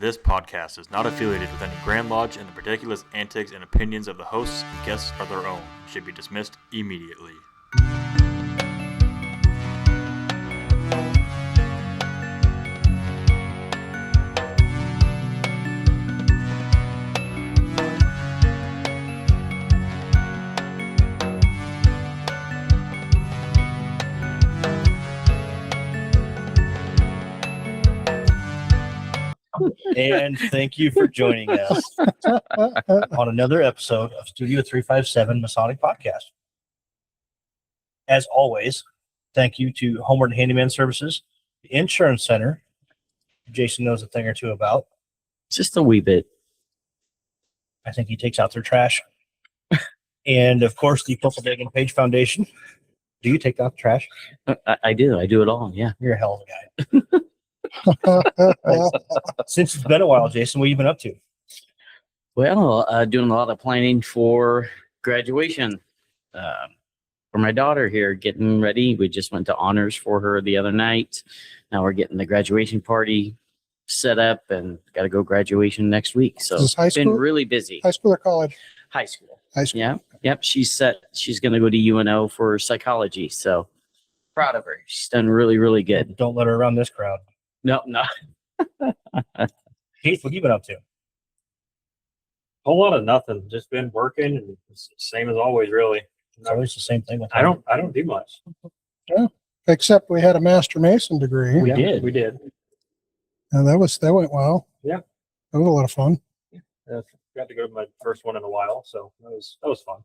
This podcast is not affiliated with any Grand Lodge, and the ridiculous antics and opinions of the hosts and guests are their own. Should be dismissed immediately. And thank you for joining us on another episode of Studio 357 Masonic Podcast. As always, thank you to Homeward Handyman Services, the Insurance Center, Jason knows a thing or two about. Just a wee bit. I think he takes out their trash. And of course, the Purple Dagon Page Foundation. Do you take out the trash? I do. I do it all. Yeah. You're a hell of a guy. Since it's been a while, Jason, what have you been up to? Well, doing a lot of planning for graduation for my daughter here, getting ready. We just went to honors for her the other night. Now we're getting the graduation party set up and got to go graduation next week. So Is this high it's been school? really busy. High school or college? High school. High school. Yeah. Yep. She's going to go to UNO for psychology. So proud of her. She's done really, really good. Don't let her around this crowd. No. Keith, what have you been up to? Whole lot of nothing. Just been working, and it's the same as always, really. It's always the same thing. With I don't do much. Except we had a Master Mason degree. We did. We did. And that went well. Yeah. That was a lot of fun. Got to go to my first one in a while, so that was fun.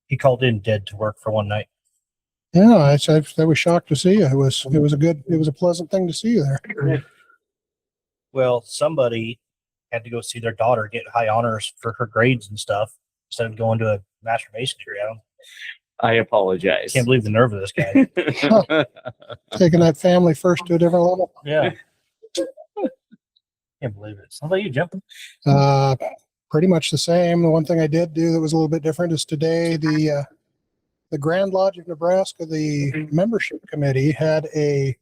He called in dead to work for one night. Yeah, I was shocked to see you. It was a pleasant thing to see you there. Yeah. Well, somebody had to go see their daughter get high honors for her grades and stuff instead of going to a Master Mason degree. I apologize. Can't believe the nerve of this guy. Taking that family first to a different level. Yeah. Can't believe it. How about you, Jim? Pretty much the same. The one thing I did do that was a little bit different is today the Grand Lodge of Nebraska, the membership committee had a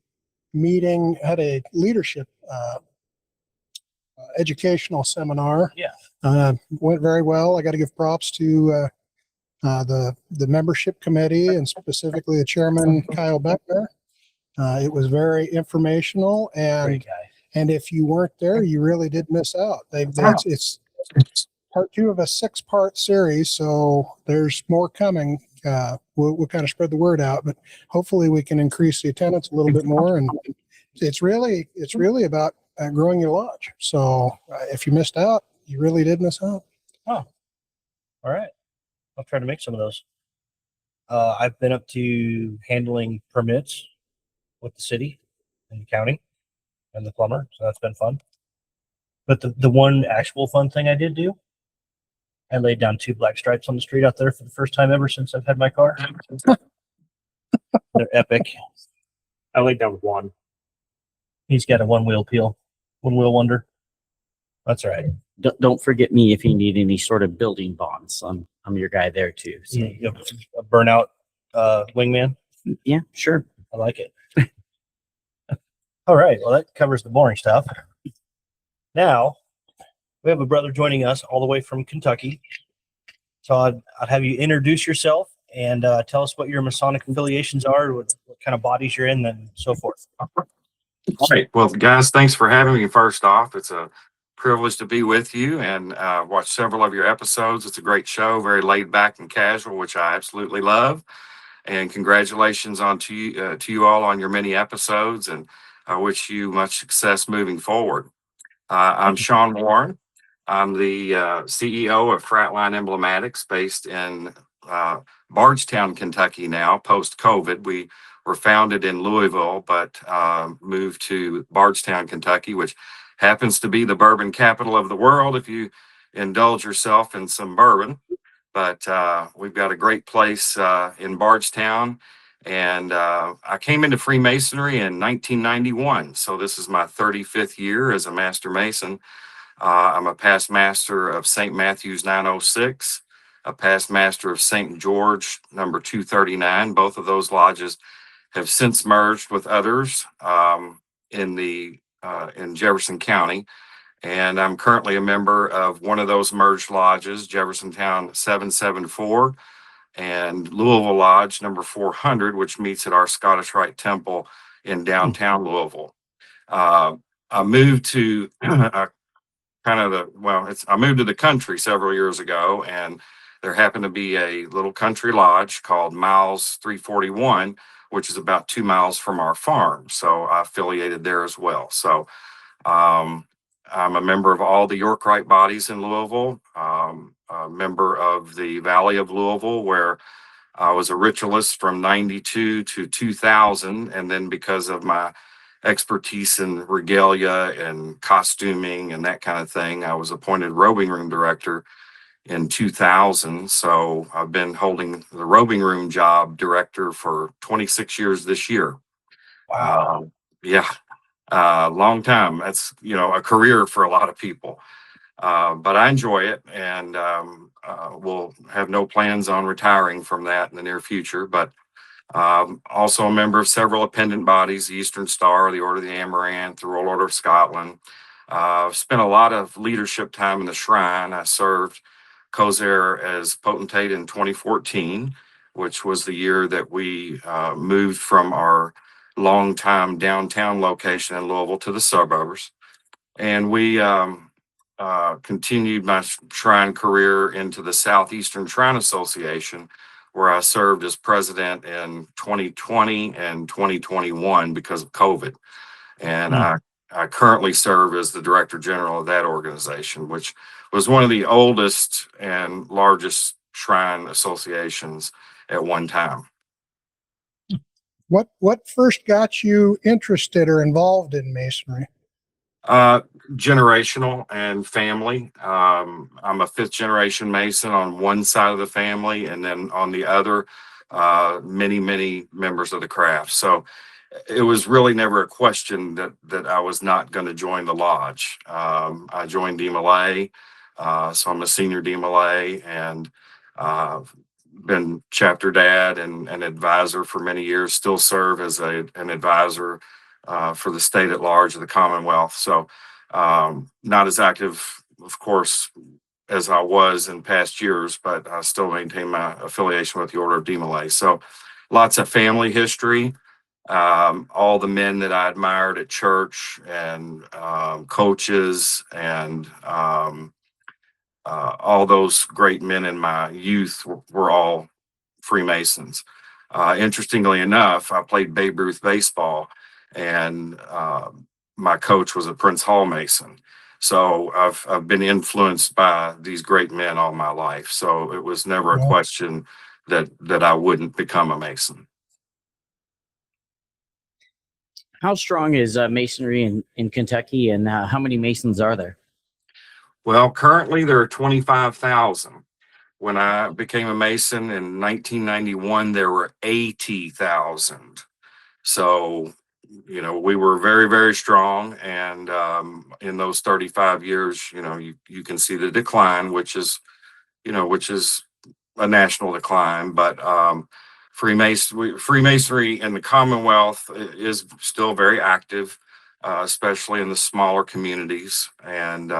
meeting, had a leadership educational seminar. Yeah. Went very well. I got to give props to the membership committee and specifically the chairman, Kyle Beckner. It was very informational, Great guy. and if you weren't there, you really did miss out. It's part 2 of a 6-part series, so there's more coming. We'll kind of spread the word out, but hopefully we can increase the attendance a little bit more. And it's really about growing your lodge. So if you missed out, you really did miss out. Oh, all right. I'll try to make some of those. I've been up to handling permits with the city and the county and the plumber, so that's been fun. But the one actual fun thing I did do, I laid down 2 black stripes on the street out there for the first time ever since I've had my car. They're epic. I laid down one. He's got a one-wheel wonder. That's all right. Don't forget me if you need any sort of building bonds. I'm your guy there too. So. You have a burnout wingman. Yeah, sure. I like it. All right. Well, that covers the boring stuff. Now, we have a brother joining us all the way from Kentucky. So I'd have you introduce yourself and tell us what your Masonic affiliations are, what kind of bodies you're in, and so forth. All right. Well, guys, thanks for having me. First off, it's a privilege to be with you and watch several of your episodes. It's a great show, very laid back and casual, which I absolutely love. And congratulations to you all on your many episodes, and I wish you much success moving forward. I'm Shawn Warren. I'm the CEO of Fratline Emblematics, based in Bardstown, Kentucky now, post-COVID. We were founded in Louisville, but moved to Bardstown, Kentucky, which happens to be the bourbon capital of the world if you indulge yourself in some bourbon. But we've got a great place in Bardstown. And I came into Freemasonry in 1991. So this is my 35th year as a Master Mason. I'm a past master of St. Matthew's 906, a past master of St. George number 239. Both of those lodges have since merged with others in Jefferson County. And I'm currently a member of one of those merged lodges, Jeffersontown 774, and Louisville Lodge number 400, which meets at our Scottish Rite Temple in downtown Louisville. I moved to I moved to the country several years ago, and there happened to be a little country lodge called Miles 341, which is about 2 miles from our farm. So I affiliated there as well. So I'm a member of all the Yorkite bodies in Louisville, a member of the Valley of Louisville, where I was a ritualist from 92 to 2000. And then because of my expertise in regalia and costuming and that kind of thing, I was appointed robing room director in 2000. So I've been holding the robing room job director for 26 years this year. Wow. Yeah. Long time. That's, a career for a lot of people. But I enjoy it, and we'll have no plans on retiring from that in the near future. But also a member of several appendant bodies, the Eastern Star, the Order of the Amaranth, the Royal Order of Scotland. Spent a lot of leadership time in the Shrine. I served Kozer as potentate in 2014, which was the year that we moved from our longtime downtown location in Louisville to the suburbs. And we continued my Shrine career into the Southeastern Shrine Association, where I served as president in 2020 and 2021 because of COVID. And I currently serve as the director general of that organization, which was one of the oldest and largest shrine associations at one time. What first got you interested or involved in Masonry? Generational and family. I'm a 5th generation Mason on one side of the family, and then on the other, many members of the craft. So it was really never a question that I was not going to join the lodge. I joined DMLA, so I'm a senior DMLA, and been chapter dad and an advisor for many years. Still serve as an advisor for the state at large of the Commonwealth. So not as active, of course, as I was in past years, but I still maintain my affiliation with the Order of DMLA. So lots of family history. All the men that I admired at church and coaches and all those great men in my youth were all Freemasons. Interestingly enough, I played Babe Ruth baseball, and my coach was a Prince Hall Mason. So I've been influenced by these great men all my life. So it was never a question that I wouldn't become a Mason. How strong is Masonry in Kentucky, and how many Masons are there? Well, currently there are 25,000. When I became a Mason in 1991, there were 80,000. So, we were very, very strong. And in those 35 years, you can see the decline, which is a national decline. But Freemasonry in the Commonwealth is still very active, especially in the smaller communities. And,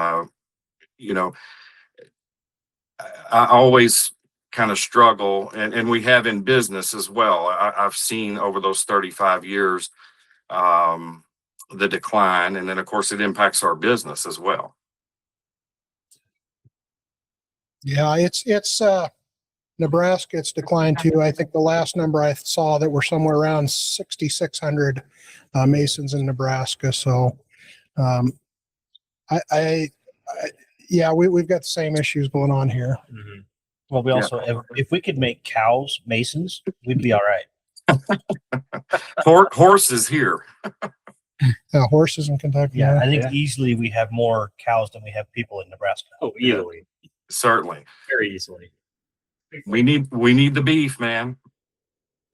I always kind of struggle, and we have in business as well. I've seen over those 35 years the decline, and then of course it impacts our business as well. Yeah, it's Nebraska. It's declined too. I think the last number I saw that were somewhere around 6,600 Masons in Nebraska. So, yeah, we've got the same issues going on here. Mm-hmm. Well, we also, if we could make cows Masons, we'd be all right. Horses here. Horses in Kentucky. Yeah, I think easily we have more cows than we have people in Nebraska. Oh, easily. Certainly. Very easily. We need the beef, man.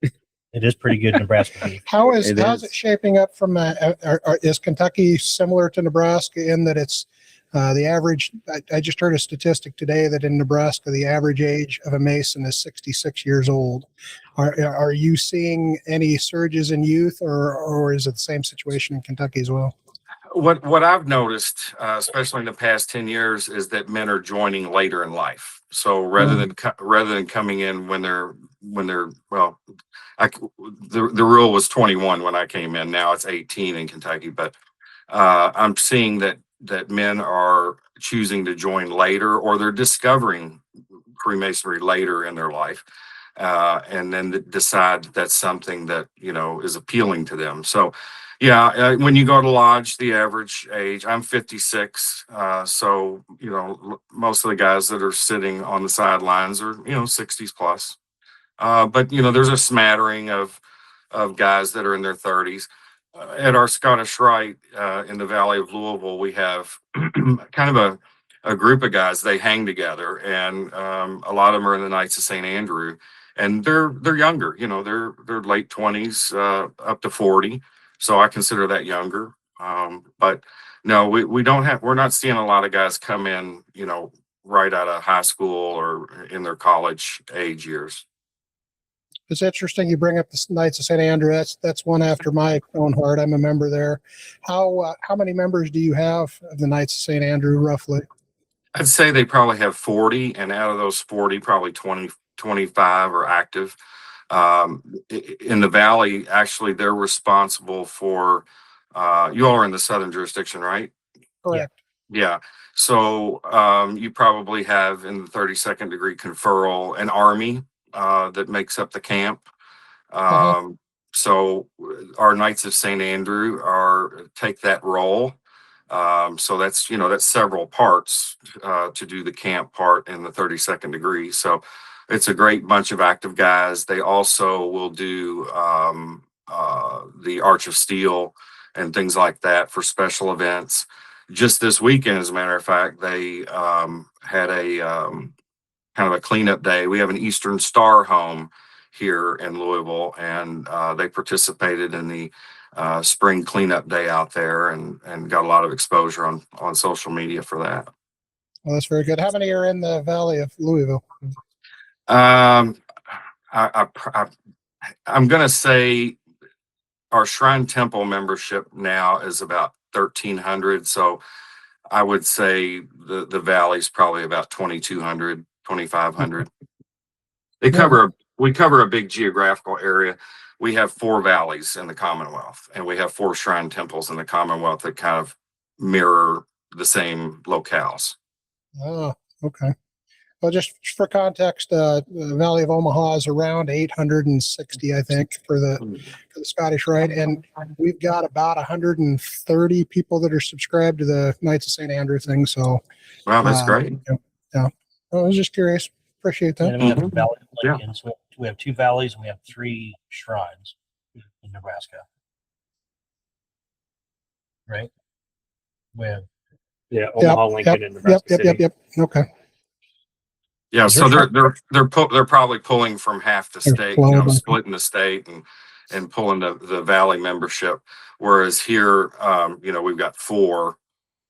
It is pretty good Nebraska beef. How's it shaping up from is Kentucky similar to Nebraska in that it's the average? I just heard a statistic today that in Nebraska the average age of a Mason is 66 years old. Are you seeing any surges in youth, or is it the same situation in Kentucky as well? What I've noticed, especially in the past 10 years, is that men are joining later in life. So rather than coming in when they're well, the rule was 21 when I came in. Now it's 18 in Kentucky, but I'm seeing that men are choosing to join later, or they're discovering Freemasonry later in their life, and then decide that's something that is appealing to them. So, yeah, when you go to lodge, the average age, I'm 56, so most of the guys that are sitting on the sidelines are 60s plus. But there's a smattering of guys that are in their 30s. At our Scottish Rite in the Valley of Louisville, we have kind of a group of guys. They hang together, and a lot of them are in the Knights of St. Andrew, and they're younger. They're late 20s up to 40. So I consider that younger. But no, we're not seeing a lot of guys come in, right out of high school or in their college age years. It's interesting you bring up the Knights of St. Andrew. That's one after my own heart. I'm a member there. How many members do you have of the Knights of St. Andrew, roughly? I'd say they probably have 40, and out of those 40, probably 20, 25 are active. In the Valley, actually, they're responsible for, you all are in the Southern jurisdiction, right? Correct. Yeah. So you probably have in the 32nd degree conferral an army that makes up the camp. So our Knights of St. Andrew take that role. So that's several parts to do the camp part in the 32nd degree. So it's a great bunch of active guys. They also will do the Arch of Steel and things like that for special events. Just this weekend, as a matter of fact, they had a kind of a cleanup day. We have an Eastern Star home here in Louisville, and they participated in the spring cleanup day out there and got a lot of exposure on social media for that. Well, that's very good. How many are in the Valley of Louisville? I'm going to say our Shrine Temple membership now is about 1,300. So I would say the Valley's probably about 2,200, 2,500. We cover a big geographical area. We have 4 valleys in the Commonwealth, and we have 4 shrine temples in the Commonwealth that kind of mirror the same locales. Oh, okay. Well, just for context, the Valley of Omaha is around 860, I think, for the Scottish Rite, and we've got about 130 people that are subscribed to the Knights of St. Andrew thing. So, wow, that's great. Yeah, I was just curious. Appreciate that. And we have the Valley of Lincoln. So we have 2 valleys and we have 3 shrines in Nebraska. Right? We have Omaha, Lincoln, and Nebraska City. Yep. Okay. Yeah, so they're probably pulling from half the state, splitting the state and pulling the Valley membership. Whereas here, we've got 4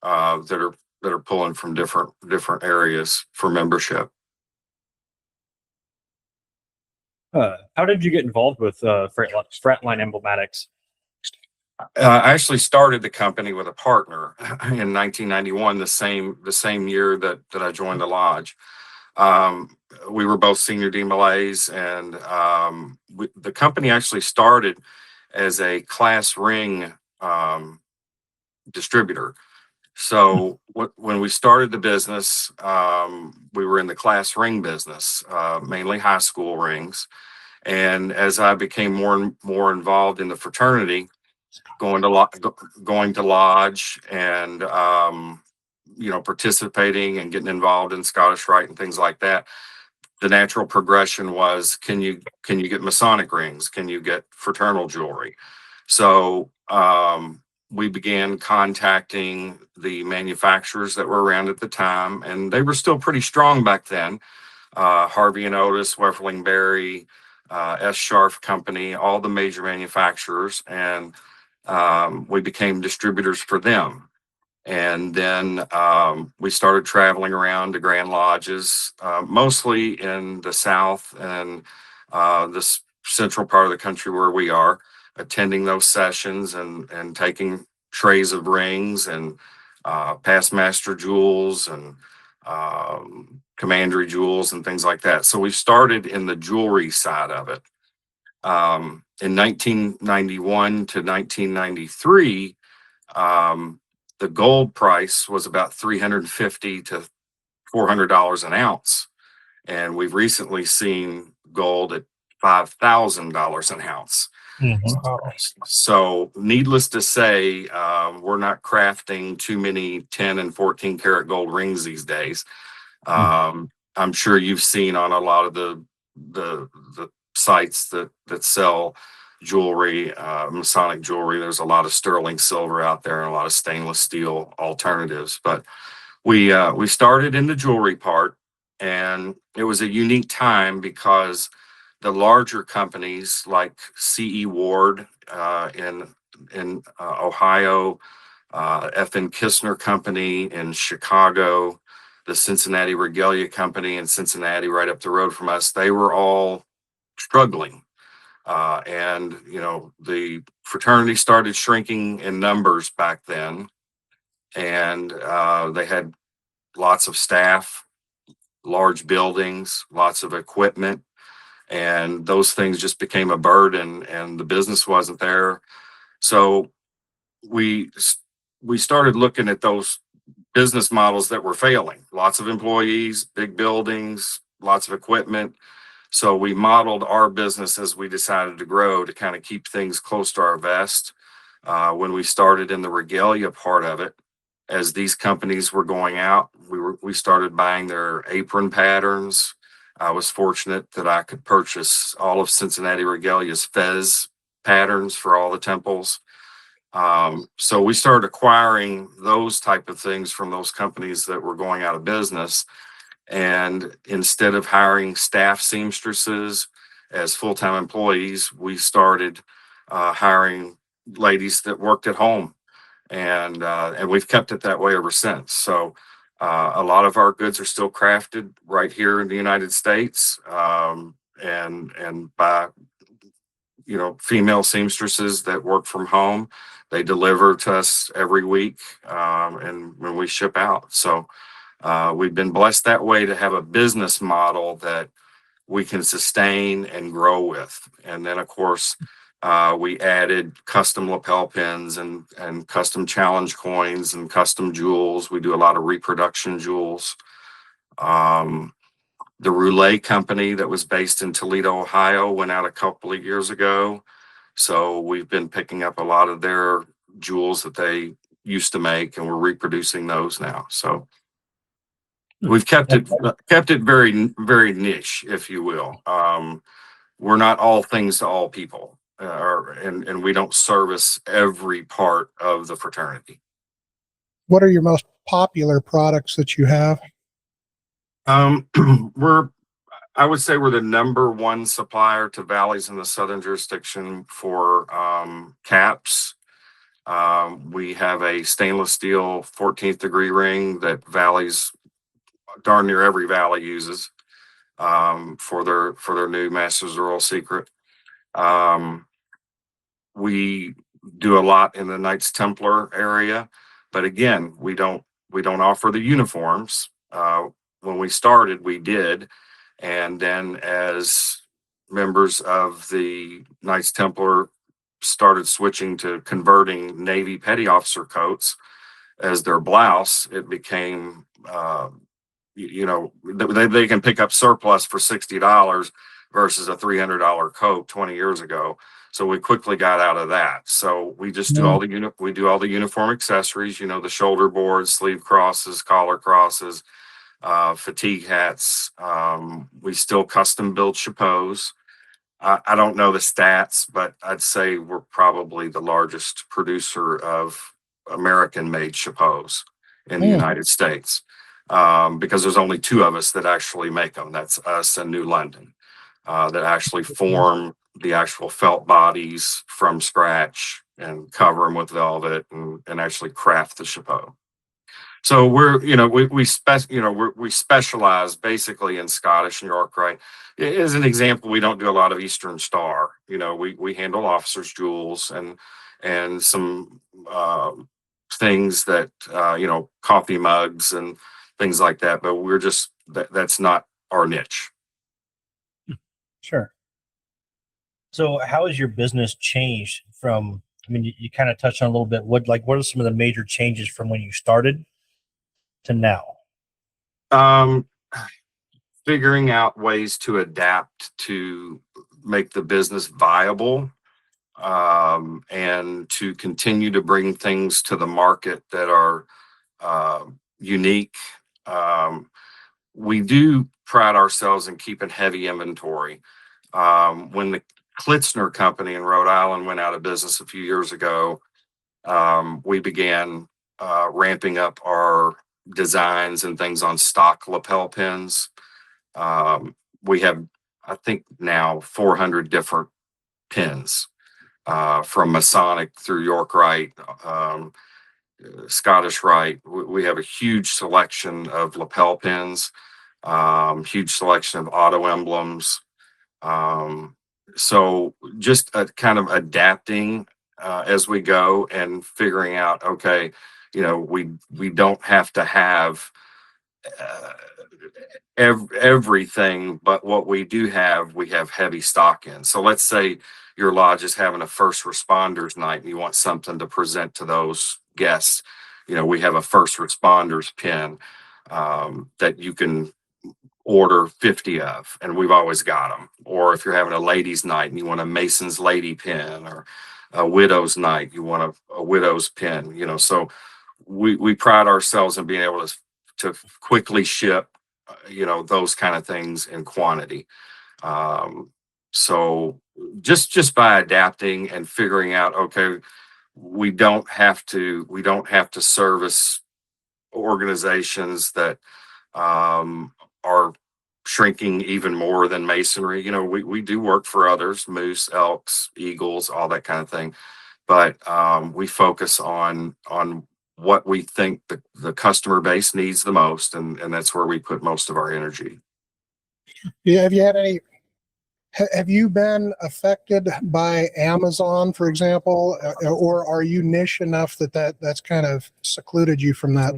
that are pulling from different areas for membership. How did you get involved with Fratline Emblematics? I actually started the company with a partner in 1991, the same year that I joined the lodge. We were both senior DMLAs, and the company actually started as a class ring distributor. So when we started the business, we were in the class ring business, mainly high school rings. And as I became more and more involved in the fraternity, going to lodge and participating and getting involved in Scottish Rite and things like that, the natural progression was, can you get Masonic rings? Can you get fraternal jewelry? So we began contacting the manufacturers that were around at the time, and they were still pretty strong back then. Harvey and Otis, Wefferling Berry, S. Scharf Company, all the major manufacturers, and we became distributors for them. And then we started traveling around to Grand Lodges, mostly in the South and this central part of the country where we are, attending those sessions and taking trays of rings and past master jewels and commandery jewels and things like that. So we started in the jewelry side of it. In 1991 to 1993, the gold price was about $350 to $400 an ounce. And we've recently seen gold at $5,000 an ounce. So needless to say, we're not crafting too many 10 and 14 karat gold rings these days. I'm sure you've seen on a lot of the sites that sell jewelry, Masonic jewelry. There's a lot of sterling silver out there and a lot of stainless steel alternatives. But we started in the jewelry part, and it was a unique time because the larger companies like C.E. Ward in Ohio, F.N. Kistner Company in Chicago, the Cincinnati Regalia Company in Cincinnati, right up the road from us, they were all struggling. And, you know, the fraternity started shrinking in numbers back then. And they had lots of staff, large buildings, lots of equipment. And those things just became a burden, and the business wasn't there. So we started looking at those business models that were failing. Lots of employees, big buildings, lots of equipment. So we modeled our business as we decided to grow to kind of keep things close to our vest. When we started in the regalia part of it, as these companies were going out, we started buying their apron patterns. I was fortunate that I could purchase all of Cincinnati Regalia's fez patterns for all the temples. So we started acquiring those type of things from those companies that were going out of business. And instead of hiring staff seamstresses as full-time employees, we started hiring ladies that worked at home. And we've kept it that way ever since. So a lot of our goods are still crafted right here in the United States, and by, you know, female seamstresses that work from home. They deliver to us every week, and when we ship out. So we've been blessed that way to have a business model that we can sustain and grow with. And then, of course, we added custom lapel pins and custom challenge coins and custom jewels. We do a lot of reproduction jewels. The Roulet company that was based in Toledo, Ohio, went out a couple of years ago. So we've been picking up a lot of their jewels that they used to make, and we're reproducing those now. So we've kept it very, very niche, if you will. We're not all things to all people, and we don't service every part of the fraternity. What are your most popular products that you have? I would say we're the number one supplier to valleys in the southern jurisdiction for caps. We have a stainless steel 14th degree ring that valleys, darn near every valley uses for their new Masters of the Royal Secret. We do a lot in the Knights Templar area, but again, we don't offer the uniforms. When we started, we did. And then as members of the Knights Templar started switching to converting Navy petty officer coats as their blouse, it became, they can pick up surplus for $60 versus a $300 coat 20 years ago. So we quickly got out of that. So we just do all the uniform accessories, you know, the shoulder boards, sleeve crosses, collar crosses, fatigue hats. We still custom build chapeaus. I don't know the stats, but I'd say we're probably the largest producer of American-made chapeaus in the United States, because there's only two of us that actually make them. That's us and New London, that actually form the actual felt bodies from scratch and cover them with velvet and actually craft the chapeau. So we specialize basically in Scottish and Yorkite. As an example, we don't do a lot of Eastern Star. You know, we handle officers' jewels and some things that, coffee mugs and things like that, but that's not our niche. Sure. So how has your business changed from, I mean, you kind of touched on a little bit. What are some of the major changes from when you started to now? Figuring out ways to adapt to make the business viable, and to continue to bring things to the market that are unique. We do pride ourselves in keeping heavy inventory. When the Klitzner Company in Rhode Island went out of business a few years ago, we began ramping up our designs and things on stock lapel pins. We have, I think, now 400 different pins, from Masonic through York Rite, Scottish Rite. We have a huge selection of lapel pins, huge selection of auto emblems. So just kind of adapting as we go and figuring out, okay, we don't have to have everything, but what we do have, we have heavy stock in. So let's say your lodge is having a first responders night and you want something to present to those guests. We have a first responders pin that you can order 50 of, and we've always got them. Or if you're having a ladies night and you want a Mason's lady pin, or a widow's night, you want a widow's pin, so we pride ourselves in being able to quickly ship, those kind of things in quantity. So just by adapting and figuring out, okay, we don't have to service organizations that are shrinking even more than masonry. We do work for others, moose, elks, eagles, all that kind of thing. But we focus on what we think the customer base needs the most, and that's where we put most of our energy. Yeah, have you been affected by Amazon, for example, or are you niche enough that's kind of secluded you from that?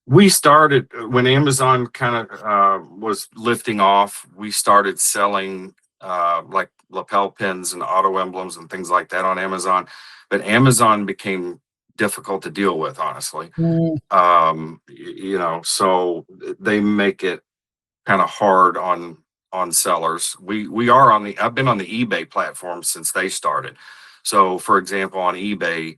We started when Amazon kind of was lifting off. We started selling like lapel pins and auto emblems and things like that on Amazon, but Amazon became difficult to deal with, honestly. So they make it kind of hard on sellers. I've been on the eBay platform since they started. So for example, on eBay,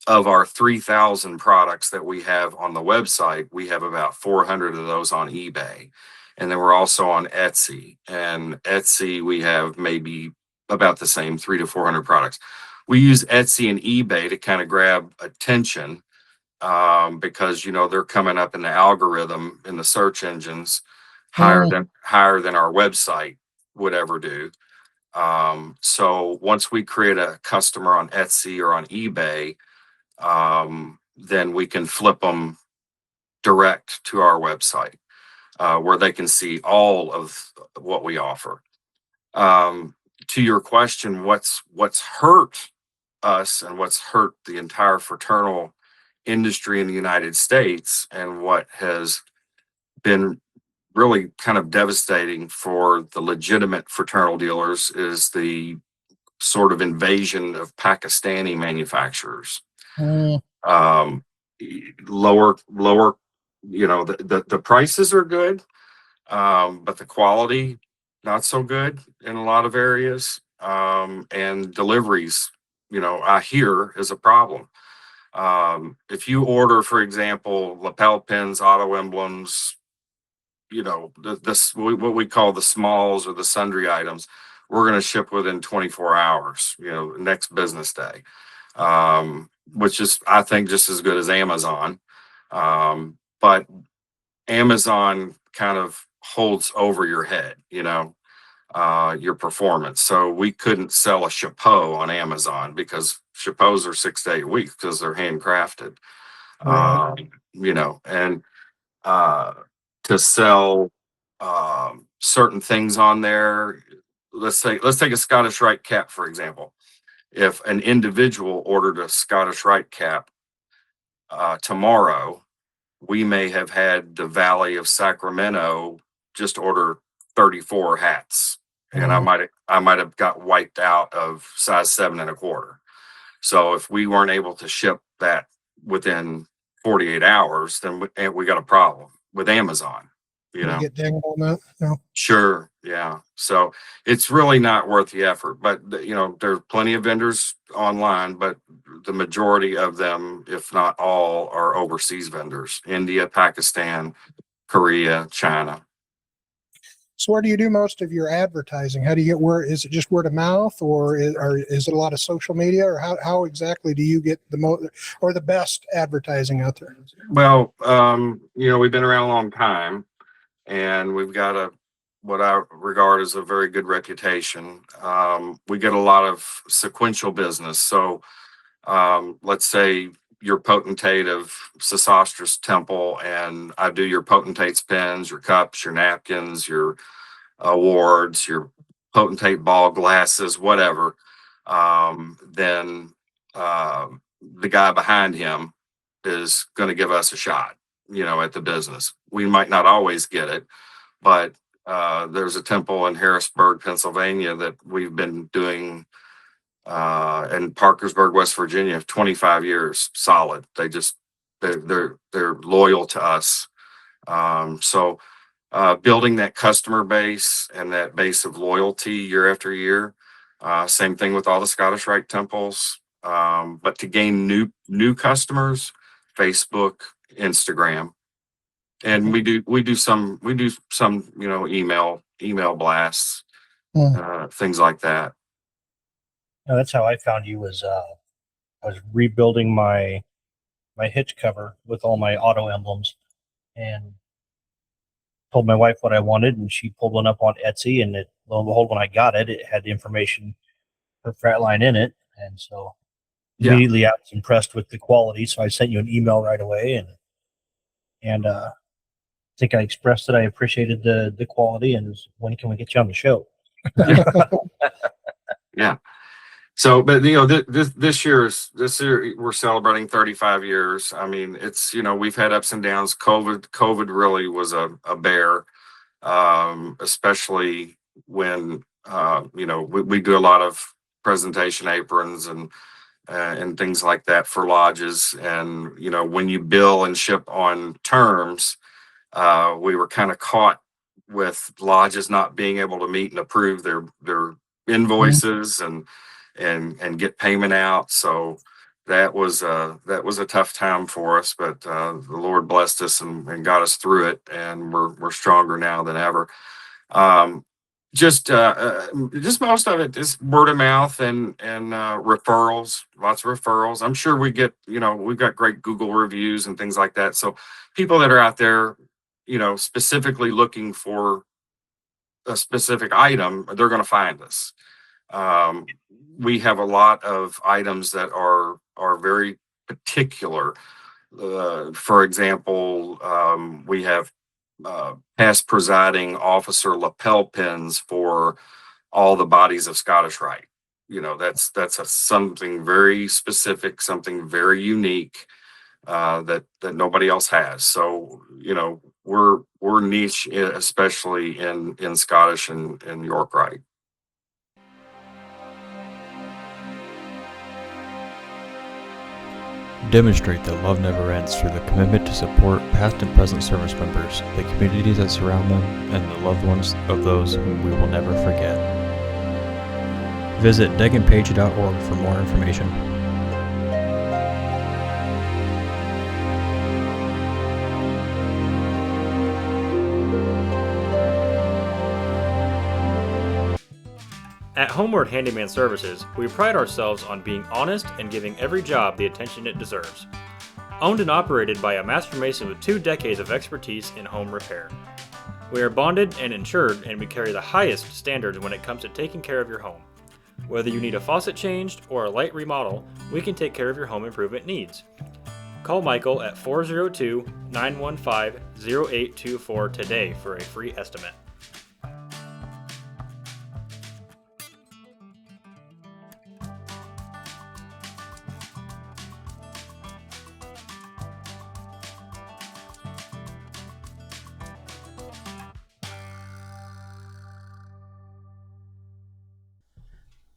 of our 3,000 products that we have on the website, we have about 400 of those on eBay. And then we're also on Etsy. And Etsy, we have maybe about the same, 300 to 400 products. We use Etsy and eBay to kind of grab attention, because they're coming up in the algorithm in the search engines higher than our website would ever do. So once we create a customer on Etsy or on eBay, then we can flip them direct to our website, where they can see all of what we offer. To your question, what's hurt us and what's hurt the entire fraternal industry in the United States, and what has been really kind of devastating for the legitimate fraternal dealers, is the sort of invasion of Pakistani manufacturers. Lower, the prices are good, but the quality not so good in a lot of areas. And deliveries, I hear is a problem. If you order, for example, lapel pins, auto emblems, what we call the smalls or the sundry items, we're going to ship within 24 hours, next business day, which is, I think, just as good as Amazon. But Amazon kind of holds over your head, your performance. So we couldn't sell a chapeau on Amazon because chapeaus are 6 to 8 weeks because they're handcrafted. Right. And to sell certain things on there, let's take a Scottish Rite cap, for example. If an individual ordered a Scottish Rite cap, tomorrow, we may have had the Valley of Sacramento just order 34 hats, and I might have got wiped out of size 7 1/4. So if we weren't able to ship that within 48 hours, then we got a problem with Amazon. You know, get dinged on that. No. sure, yeah. So it's really not worth the effort. But there's plenty of vendors online, but the majority of them, if not all, are overseas vendors: India, Pakistan, Korea, China. So where do you do most of your advertising? How do you get word? Is it just word of mouth, or is it a lot of social media, or how exactly do you get the most or the best advertising out there? Well, we've been around a long time, and we've got what I regard as a very good reputation. We get a lot of sequential business. So let's say you're potentate of Sesostris Temple, and I do your potentate's pens, your cups, your napkins, your awards, your potentate ball glasses, whatever. Then the guy behind him is going to give us a shot, at the business. We might not always get it, but there's a temple in Harrisburg, Pennsylvania that we've been doing in Parkersburg, West Virginia, 25 years solid. They're loyal to us. So building that customer base and that base of loyalty year after year. Same thing with all the Scottish Rite temples. But to gain new customers, Facebook, Instagram, and we do some email blasts, things like that. Now, that's how I found you. Was I was rebuilding my hitch cover with all my auto emblems, and told my wife what I wanted, and she pulled one up on Etsy, and lo and behold, when I got it, it had information for Fratline in it, and so immediately I was impressed with the quality. So I sent you an email right away, and I think I expressed that I appreciated the quality, and when can we get you on the show? Yeah. So, but this year we're celebrating 35 years. I mean, it's we've had ups and downs. COVID really was a bear, especially when we do a lot of presentation aprons and things like that for lodges. And when you bill and ship on terms, we were kind of caught with lodges not being able to meet and approve their invoices and get payment out. So that was a tough time for us, but the Lord blessed us and got us through it, and we're stronger now than ever. Just most of it is word of mouth and referrals, lots of referrals. I'm sure we get, we've got great Google reviews and things like that. So people that are out there, specifically looking for a specific item, they're going to find us. We have a lot of items that are very particular. For example, we have past presiding officer lapel pins for all the bodies of Scottish Rite. That's something very specific, something very unique that nobody else has. So we're niche, especially in Scottish and York Rite. Demonstrate that love never ends through the commitment to support past and present service members, the communities that surround them, and the loved ones of those whom we will never forget. Visit deganpage.org for more information. At Homeward Handyman Services, we pride ourselves on being honest and giving every job the attention it deserves. Owned and operated by a master mason with 2 decades of expertise in home repair. We are bonded and insured, and we carry the highest standards when it comes to taking care of your home. Whether you need a faucet changed or a light remodel, we can take care of your home improvement needs. Call Michael at 402-915-0824 today for a free estimate.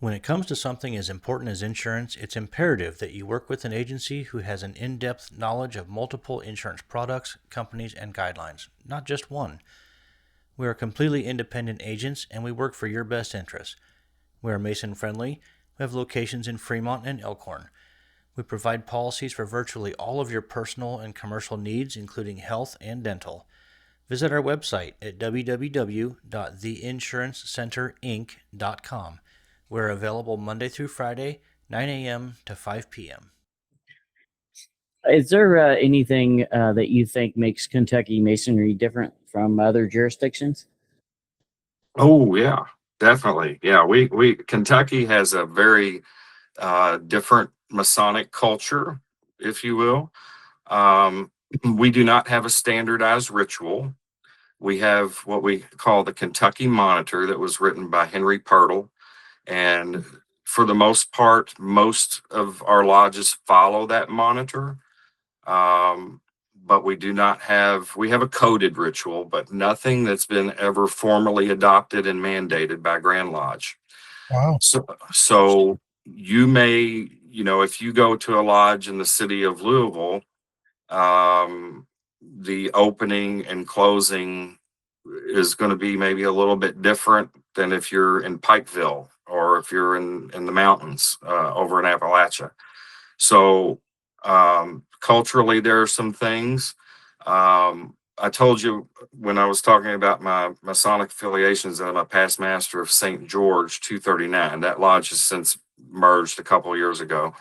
When it comes to something as important as insurance, it's imperative that you work with an agency who has an in-depth knowledge of multiple insurance products, companies, and guidelines, not just one. We are completely independent agents and we work for your best interests. We are Mason friendly. We have locations in Fremont and Elkhorn. We provide policies for virtually all of your personal and commercial needs, including health and dental. Visit our website at www.theinsurancecenterinc.com. We're available Monday through Friday, 9 a.m. to 5 p.m. Is there anything that you think makes Kentucky Masonry different from other jurisdictions? Oh yeah, definitely. Yeah, we Kentucky has a very different Masonic culture, if you will. We do not have a standardized ritual. We have what we call the Kentucky Monitor that was written by Henry Purtle. And for the most part, most of our lodges follow that monitor. But we do not have, we have a coded ritual, but nothing that's been ever formally adopted and mandated by Grand Lodge. Wow. So you may, if you go to a lodge in the city of Louisville, the opening and closing is going to be maybe a little bit different than if you're in Pikeville or if you're in the mountains over in Appalachia. So culturally, there are some things. I told you when I was talking about my Masonic affiliations that I'm a past master of St. George 239. That lodge has since merged a couple of years ago.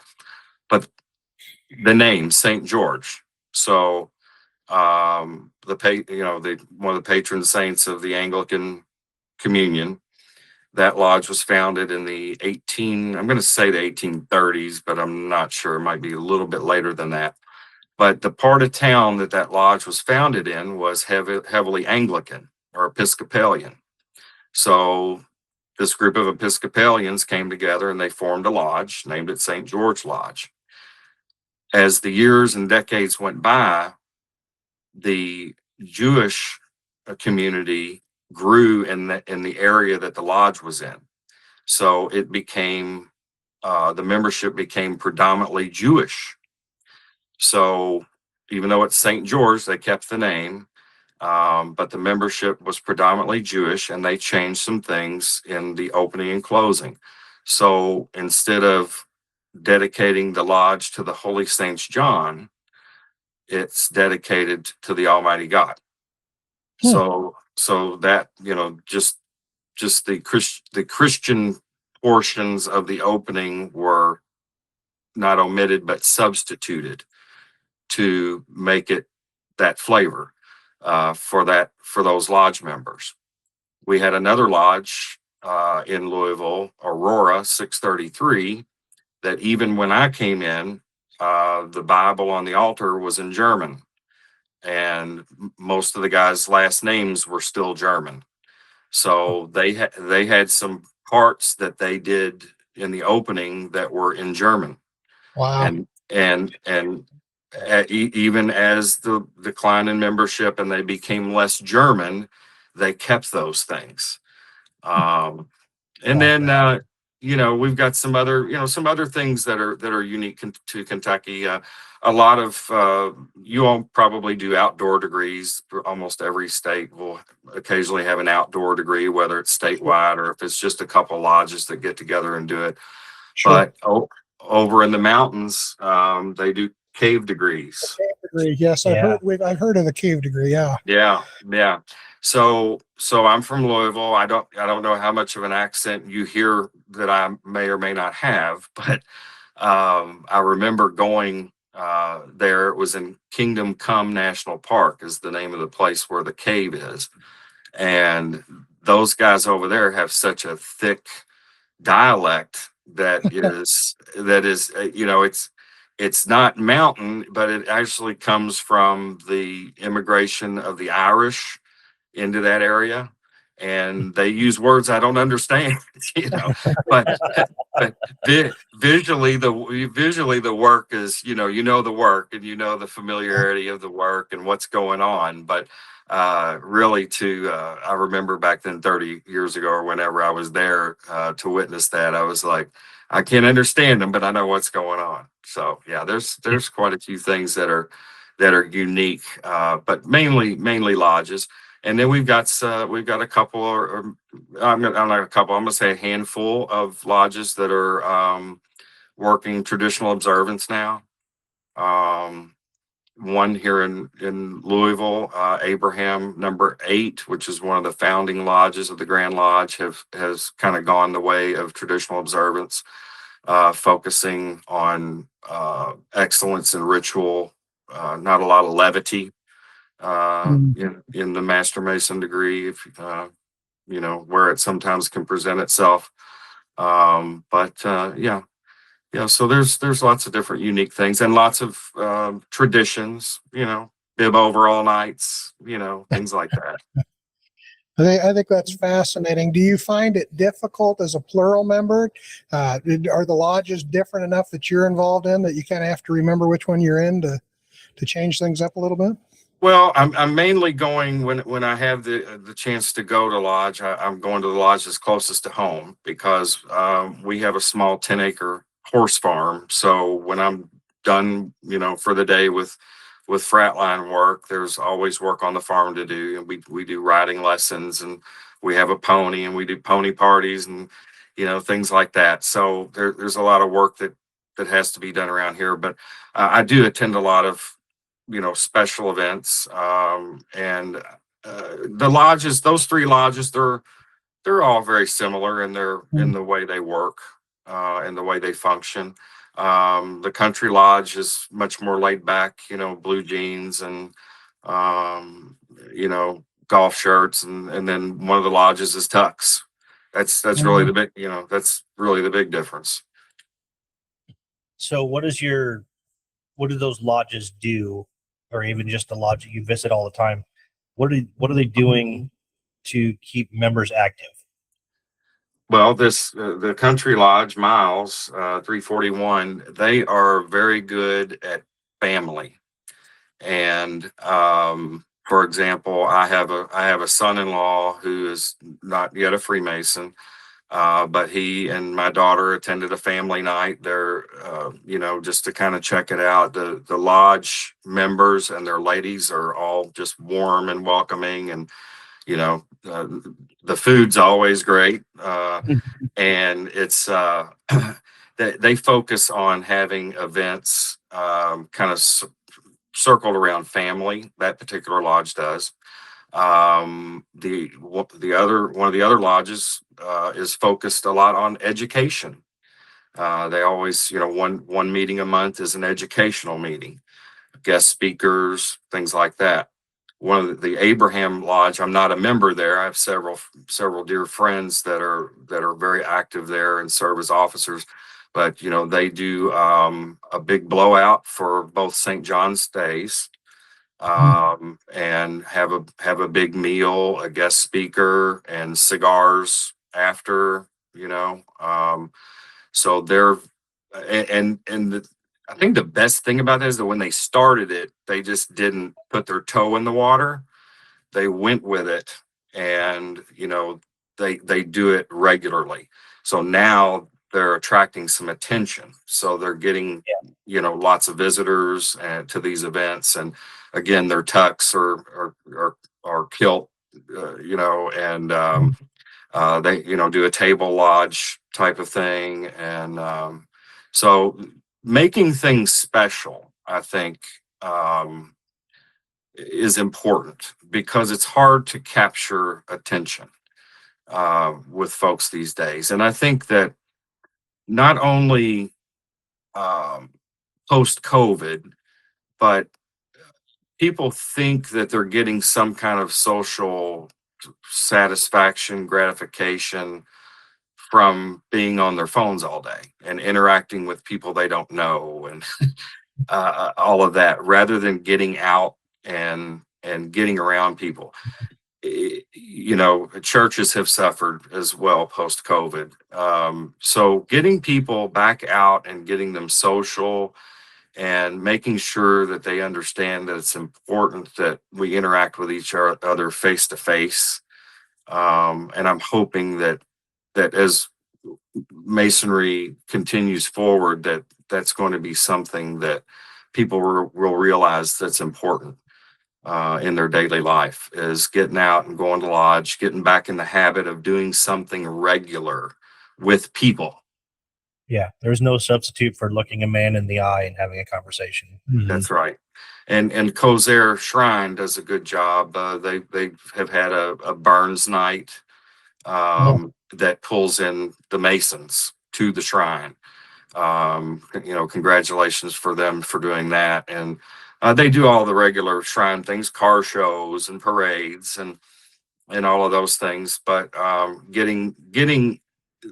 But the name St. George. So one of the patron saints of the Anglican Communion. That lodge was founded in I'm going to say the 1830s, but I'm not sure. It might be a little bit later than that. But the part of town that lodge was founded in was heavily Anglican or Episcopalian. So this group of Episcopalians came together and they formed a lodge, named it St. George Lodge. As the years and decades went by, the Jewish community grew in the area that the lodge was in. So it became, the membership became predominantly Jewish. So even though it's St. George, they kept the name, but the membership was predominantly Jewish, and they changed some things in the opening and closing. So instead of dedicating the lodge to the Holy Saints John, it's dedicated to the Almighty God. So that, just the Christian portions of the opening were not omitted but substituted to make it that flavor for those lodge members. We had another lodge in Louisville, Aurora 633, that even when I came in, the Bible on the altar was in German, and most of the guys' last names were still German. So they had some parts that they did in the opening that were in German. Wow. Even as the decline in membership and they became less German, they kept those things. And then we've got some other things that are unique to Kentucky. A lot of you all probably do outdoor degrees. Almost every state will occasionally have an outdoor degree, whether it's statewide or if it's just a couple lodges that get together and do it. Sure. But over in the mountains, they do cave degrees. Cave degree, yes, Yeah. I've heard of the cave degree. Yeah. Yeah. So I'm from Louisville. I don't know how much of an accent you hear that I may or may not have, but I remember going there. It was in Kingdom Come National Park is the name of the place where the cave is. And those guys over there have such a thick dialect that is it's not mountain, but it actually comes from the immigration of the Irish into that area. and they use words I don't understand, you know, but, but visually the work is, you know, the work, and you know the familiarity of the work and what's going on. But really I remember back then 30 years ago or whenever I was there to witness that, I was like, I can't understand them, but I know what's going on. So yeah, there's quite a few things that are unique, but mainly lodges. And then we've got a couple, or I'm not a couple, I'm gonna say a handful of lodges that are working traditional observance now. Um, One here in Louisville, Abraham number 8, which is one of the founding lodges of the Grand Lodge, has kind of gone the way of traditional observance, focusing on excellence in ritual, not a lot of levity in the Master Mason degree, if you know, where it sometimes can present itself. But yeah, so there's lots of different unique things and lots of traditions, you know, bib overall nights, you know, things like that. I think that's fascinating. Do you find it difficult as a plural member? Are the lodges different enough that you're involved in that you kind of have to remember which one you're in to change things up a little bit? Well, I'm mainly going when I have the chance to go to lodge. I'm going to the lodge that's closest to home because we have a small 10-acre horse farm. So when I'm done, you know, for the day with Fratline work, there's always work on the farm to do, and we do riding lessons, and we have a pony, and we do pony parties, and you know, things like that. So there's a lot of work that has to be done around here. But I do attend a lot of, you know, special events, and the lodges, those 3 lodges, they're all very similar in the way they work, and the way they function. The country lodge is much more laid back, you know, blue jeans and you know, golf shirts, and then one of the lodges is tux. That's really the big, you know, that's really the big difference. So what do those lodges do, or even just the lodge that you visit all the time? What are they doing to keep members active? Well, the Country Lodge Miles 341, they are very good at family. And for example, I have a son-in-law who is not yet a Freemason, but he and my daughter attended a family night there, you know, just to kind of check it out. The lodge members and their ladies are all just warm and welcoming, and you know, the food's always great, and it's they focus on having events kind of circled around family. That particular lodge does. The other one of the other lodges is focused a lot on education. They always, you know, one meeting a month is an educational meeting, guest speakers, things like that. One of the Abraham Lodge, I'm not a member there. I have several dear friends that are very active there and serve as officers. But you know, they do a big blowout for both St. John's days, and have a big meal, a guest speaker, and cigars after. You know, so they're I think the best thing about that is that when they started it, they just didn't put their toe in the water. They went with it, and you know, they do it regularly. So now they're attracting some attention. So they're getting, you know, lots of visitors to these events. And again, their tux or kilt, you know, and they, you know, do a table lodge type of thing. And so making things special, I think, is important because it's hard to capture attention with folks these days. And I think that not only post COVID, but people think that they're getting some kind of social satisfaction, gratification from being on their phones all day and interacting with people they don't know, and all of that, rather than getting out and getting around people. you know, churches have suffered as well post COVID. So getting people back out and getting them social and making sure that they understand that it's important that we interact with each other face to face. And I'm hoping that as masonry continues forward, that's going to be something that people will realize that's important in their daily life, is getting out and going to lodge, getting back in the habit of doing something regular with people. Yeah, there's no substitute for looking a man in the eye and having a conversation. That's right. And Kozer Shrine does a good job. They have had a Burns night that pulls in the Masons to the shrine. You know, congratulations for them for doing that. And they do all the regular shrine things, car shows and parades and all of those things. But getting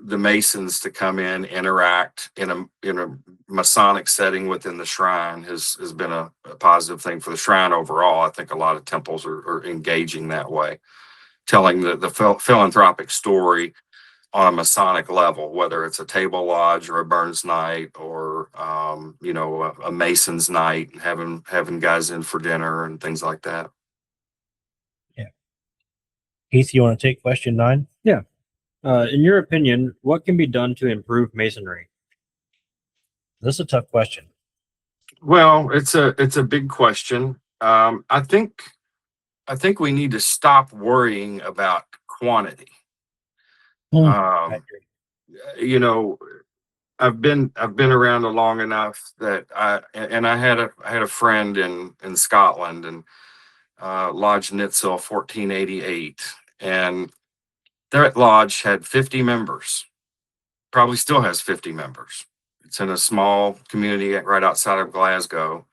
the Masons to come in, interact in a Masonic setting within the shrine has been a positive thing for the shrine overall. I think a lot of temples are engaging that way, telling the philanthropic story on a Masonic level, whether it's a table lodge or a Burns night or you know, a Mason's night, having guys in for dinner and things like that. Yeah. Heath, you want to take question 9? In your opinion, what can be done to improve masonry? This is a tough question. Well, it's a big question. I think we need to stop worrying about quantity. I agree. You know, I've been around long enough that I had a friend in Scotland, and Lodge Nitzel 1488, and that lodge had 50 members. Probably still has 50 members. It's in a small community right outside of Glasgow,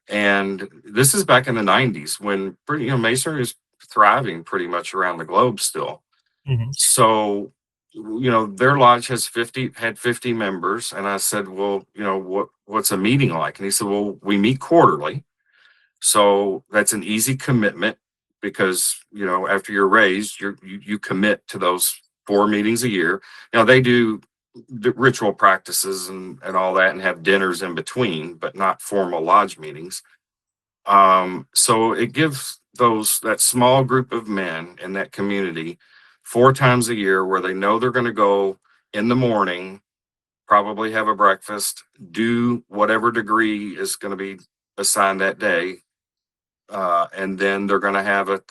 and this is back in the 90s when masonry is thriving pretty much around the globe still. Mhm. So, you know, their lodge had 50 members. And I said, well, you know, what's a meeting like? And he said, well, we meet quarterly. So that's an easy commitment because, you know, after you're raised, you commit to those 4 meetings a year. Now they do the ritual practices and all that and have dinners in between, but not formal lodge meetings. So it gives that small group of men in that community 4 times a year where they know they're going to go in the morning, probably have a breakfast, do whatever degree is going to be assigned that day. And then they're going to have a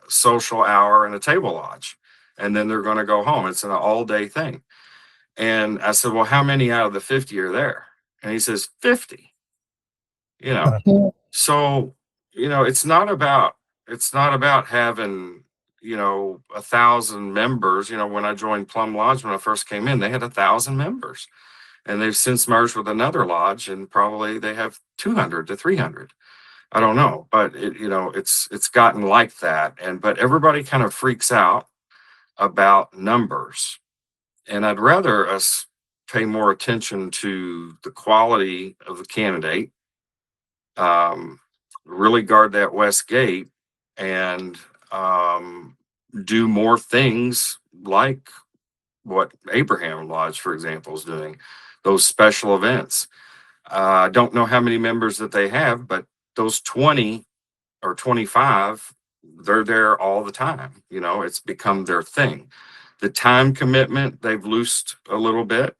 social hour and a table lodge. And then they're going to go home. It's an all day thing. And I said, well, how many out of the 50 are there? And he says, 50, you know. So, you know, it's not about having, you know, 1,000 members. You know, when I joined Plum Lodge, when I first came in, they had 1,000 members, and they've since merged with another lodge, and probably they have 200 to 300. I don't know, but you know, it's gotten like that. But everybody kind of freaks out about numbers, and I'd rather us pay more attention to the quality of the candidate, really guard that west gate, and do more things like what Abraham Lodge, for example, is doing, those special events. I don't know how many members that they have, but those 20 or 25, they're there all the time. You know, it's become their thing. The time commitment, they've loosed a little bit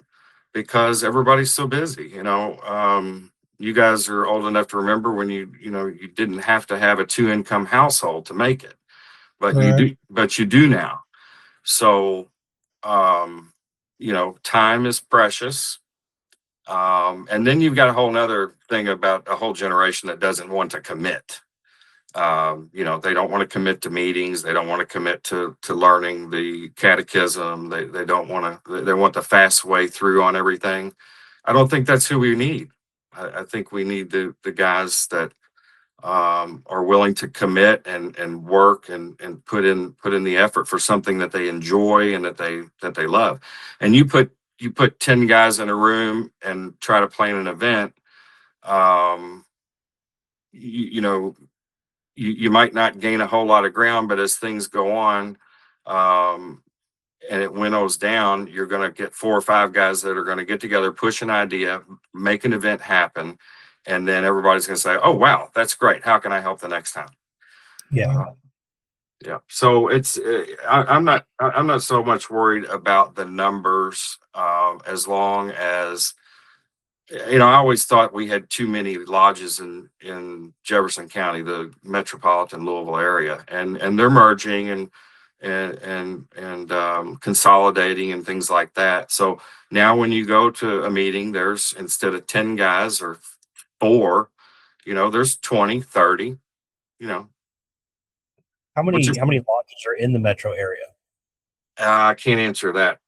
because everybody's so busy. You know, you guys are old enough to remember when you didn't have to have a 2-income household to make it, but you do now. So, you know, time is precious. And then you've got a whole nother thing about a whole generation that doesn't want to commit. You know, they don't want to commit to meetings. They don't want to commit to learning the catechism. They don't want to, they want the fast way through on everything. I don't think that's who we need. I think we need the guys that are willing to commit and work and put in the effort for something that they enjoy and that they love. And you put 10 guys in a room and try to plan an event, you know, you might not gain a whole lot of ground, but as things go on, and it winnows down, you're going to get 4 or 5 guys that are going to get together, push an idea, make an event happen. And then everybody's going to say, oh, wow, that's great. How can I help the next time? Yeah. Yeah. So it's, I'm not so much worried about the numbers, as long as, I always thought we had too many lodges in Jefferson County, the metropolitan Louisville area, and they're merging and consolidating and things like that. So now when you go to a meeting, there's, instead of 10 guys or 4, there's 20, 30, How many Which is- lodges are in the metro area? I can't answer that.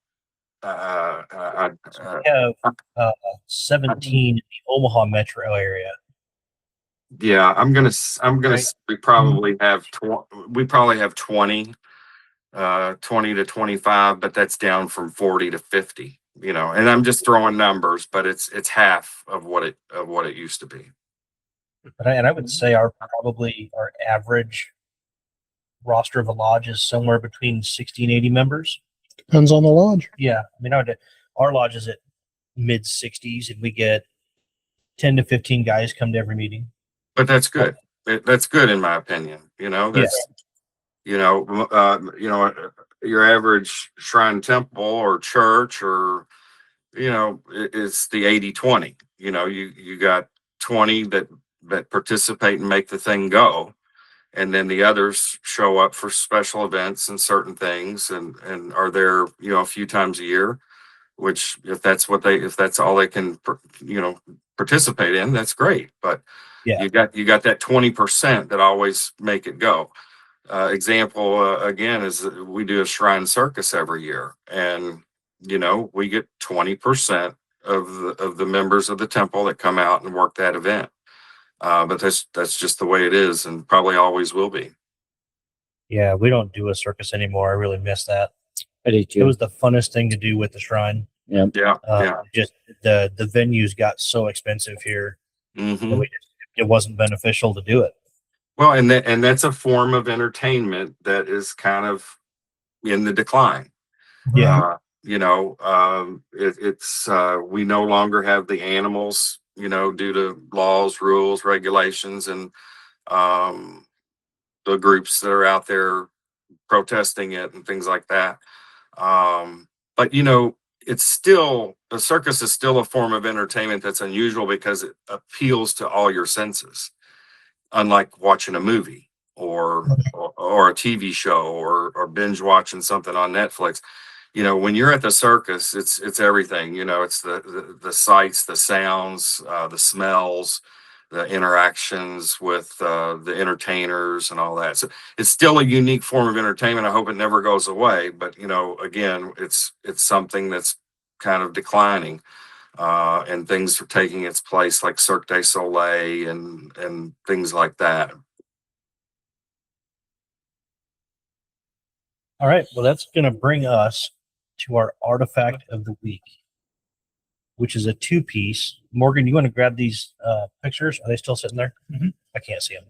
We have 17 in the Omaha metro area. Yeah, I'm gonna Right. say we probably have 20, 20 to 25, but that's down from 40 to 50. And I'm just throwing numbers, but it's half of what it used to be. But I would say our average roster of a lodge is somewhere between 60 and 80 members. Depends on the lodge. Yeah, I mean, our lodge is at mid 60s, and we get 10 to 15 guys come to every meeting. But that's good. That's good in my opinion. That's your average shrine temple or church, or it's the 80-20. You got 20 that participate and make the thing go, and then the others show up for special events and certain things and are there a few times a year, which if that's all they can participate in, that's great. But Yeah. you got that 20% that always make it go. Example again is we do a shrine circus every year, and we get 20% of the members of the temple that come out and work that event. But that's just the way it is, and probably always will be. Yeah, we don't do a circus anymore. I really miss that. I do It too. was the funnest thing to do with the shrine. Yeah, Just the venues got so expensive here. Mhm. That it wasn't beneficial to do it. Well, and that's a form of entertainment that is kind of in the decline. Yeah. It's we no longer have the animals, due to laws, rules, regulations, and the groups that are out there protesting it and things like that. But it's still, the circus is still a form of entertainment that's unusual because it appeals to all your senses, unlike watching a movie or a TV show or binge watching something on Netflix. When you're at the circus, it's everything. It's the sights, the sounds, the smells, the interactions with the entertainers and all that. So it's still a unique form of entertainment. I hope it never goes away. But again, it's something that's kind of declining, and things are taking its place, like Cirque du Soleil and things like that. All right. Well, that's going to bring us to our artifact of the week, which is a 2-piece. Morgan, you want to grab these pictures? Are they still sitting there? Mm-hmm. I can't see them.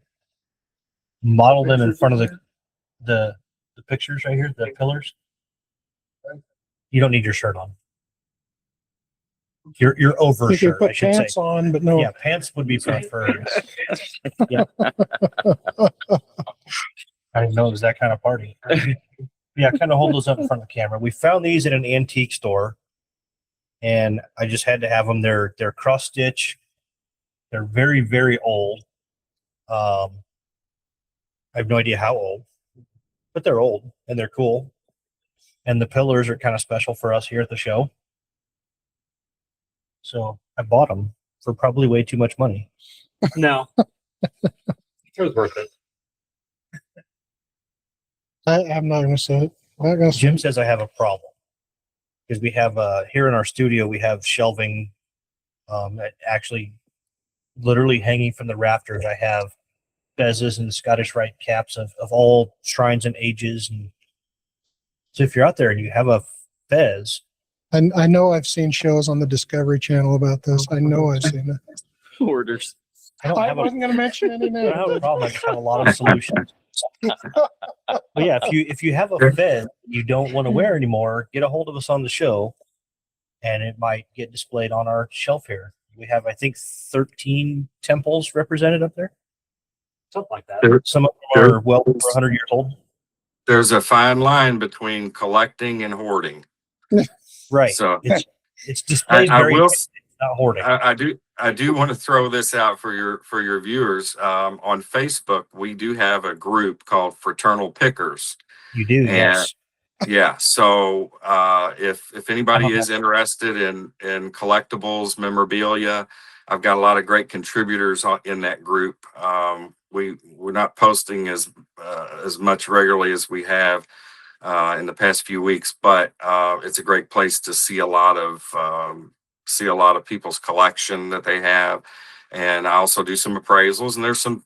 Model them in front of the pictures right here, the pillars. You don't need your shirt on. Your over You can shirt, I put should pants say. on, but no. Yeah, pants would be preferred. Yeah. I didn't know it was that kind of party. Yeah, kind of hold those up in front of the camera. We found these at an antique store, and I just had to have them. They're cross stitch. They're very, very old. I have no idea how old, but they're old and they're cool. And the pillars are kind of special for us here at the show. So I bought them for probably way too much money. No, it was worth it. I'm not going to say it. I'm not going to say Jim it. says I have a problem because we have here in our studio, we have shelving actually literally hanging from the rafters. I have fezzes and Scottish Rite caps of all shrines and ages. And so if you're out there and you have a fez, And I know I've seen shows on the Discovery Channel about this. I know I've seen it. Orders. I wasn't going to mention any I don't have a names. problem. I just have a lot of solutions. But yeah, if you have a fez you don't want to wear anymore, get a hold of us on the show, and it might get displayed on our shelf here. We have, I think, 13 temples represented up there. Something like that. Some of them are well over 100 years old. There's a fine line between collecting and hoarding. Right. So It's displayed I very will. nicely. It's not hoarding. I do want to throw this out for your viewers. On Facebook, we do have a group called Fraternal Pickers. You do, And yes. yeah, so if anybody I'm a is interested in collectibles, memorabilia, I've got a lot of great contributors in that group. We're not posting as much regularly as we have in the past few weeks, but it's a great place to see a lot of people's collection that they have. And I also do some appraisals, and there's some,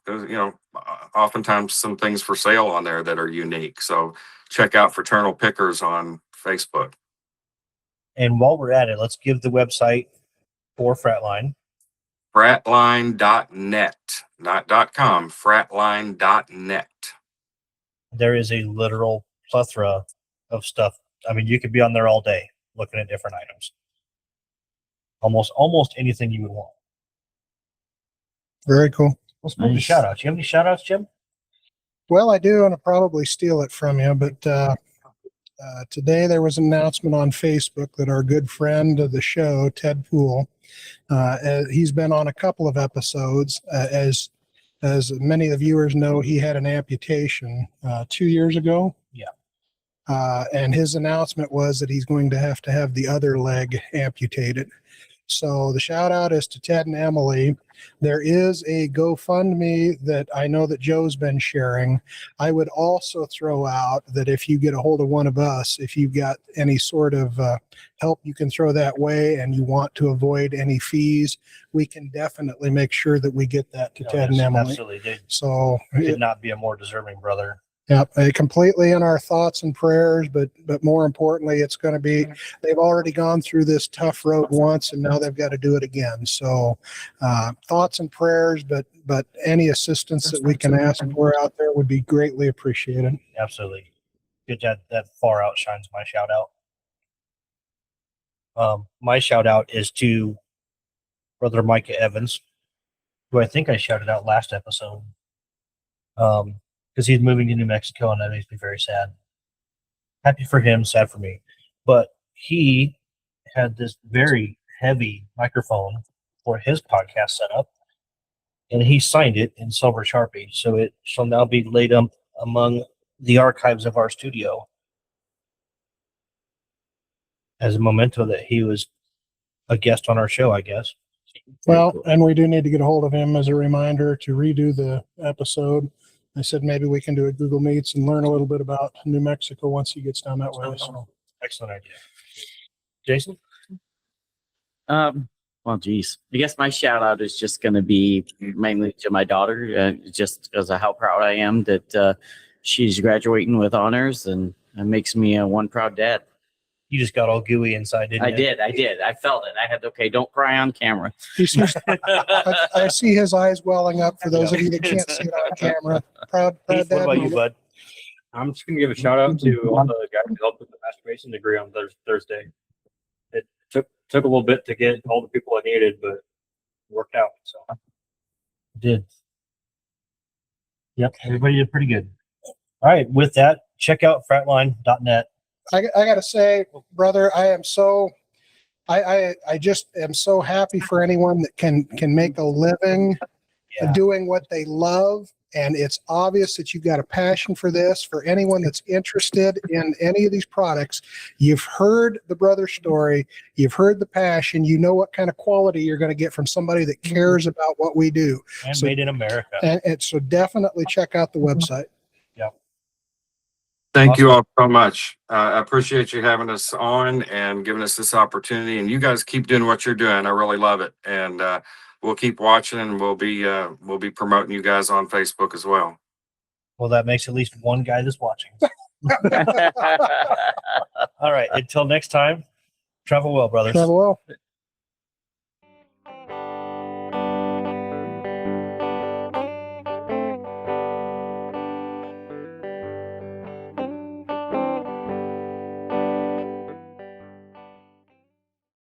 oftentimes some things for sale on there that are unique. So check out Fraternal Pickers on Facebook. And while we're at it, let's give the website for Fratline. Fratline.net, not .com, fratline.net. There is a literal plethora of stuff. I mean, you could be on there all day looking at different items. Almost anything you would want. Very cool. Let's move to Nice. shout outs. You have any shout outs, Jim? Well, I do, and I'll probably steal it from you, but today there was an announcement on Facebook that our good friend of the show, Ted Poole, he's been on a couple of episodes. As many of the viewers know, he had an amputation 2 years ago. Yeah. And his announcement was that he's going to have the other leg amputated. So the shout out is to Ted and Emily. There is a GoFundMe that I know that Joe's been sharing. I would also throw out that if you get a hold of one of us, if you've got any sort of help you can throw that way and you want to avoid any fees, we can definitely make sure that we get that to Ted and Emily. Absolutely. So Could not be a more deserving brother. Yep, completely in our thoughts and prayers, but more importantly, it's going to be, they've already gone through this tough road once and now they've got to do it again. So thoughts and prayers, but any assistance that we can ask for out there would be greatly appreciated. Absolutely. Good job. That far outshines my shout out. My shout out is to Brother Micah Evans, who I think I shouted out last episode. Because he's moving to New Mexico, and that makes me very sad. Happy for him, sad for me. But he had this very heavy microphone for his podcast setup, and he signed it in silver Sharpie. So it shall now be laid up among the archives of our studio as a memento that he was a guest on our show, I guess. Well, and we do need to get a hold of him as a reminder to redo the episode. I said maybe we can do a Google Meets and learn a little bit about New Mexico once he gets down that way. So. Excellent idea. Jason? Well, geez, I guess my shout out is just going to be mainly to my daughter, just because of how proud I am that she's graduating with honors, and it makes me one proud dad. You just got all gooey inside, didn't you? I did. I felt it. I had, okay, don't cry on camera. I see his eyes welling up for those of you that can't see it on camera. Proud Heath, what dad about you, moment. bud? I'm just gonna give a shout out to all the guys who helped with the masturbation degree on Thursday. It took a little bit to get all the people I needed, but it worked out. So Did. Yep, everybody did pretty good. All right, with that, check out fratline.net. I got to say, brother, I am so, I just am so happy for anyone that can make a living doing what they love. And it's obvious that you've got a passion for this. For anyone that's interested in any of these products, you've heard the brother story, you've heard the passion, you know what kind of quality you're going to get from somebody that cares about what we do. And So- made in America. And so definitely check out the website. Thank you all so much. I appreciate you having us on and giving us this opportunity. And you guys keep doing what you're doing. I really love it. And we'll keep watching, and we'll be promoting you guys on Facebook as well. Well, that makes at least one guy that's watching. All right, until next time, travel well, brothers. Travel well.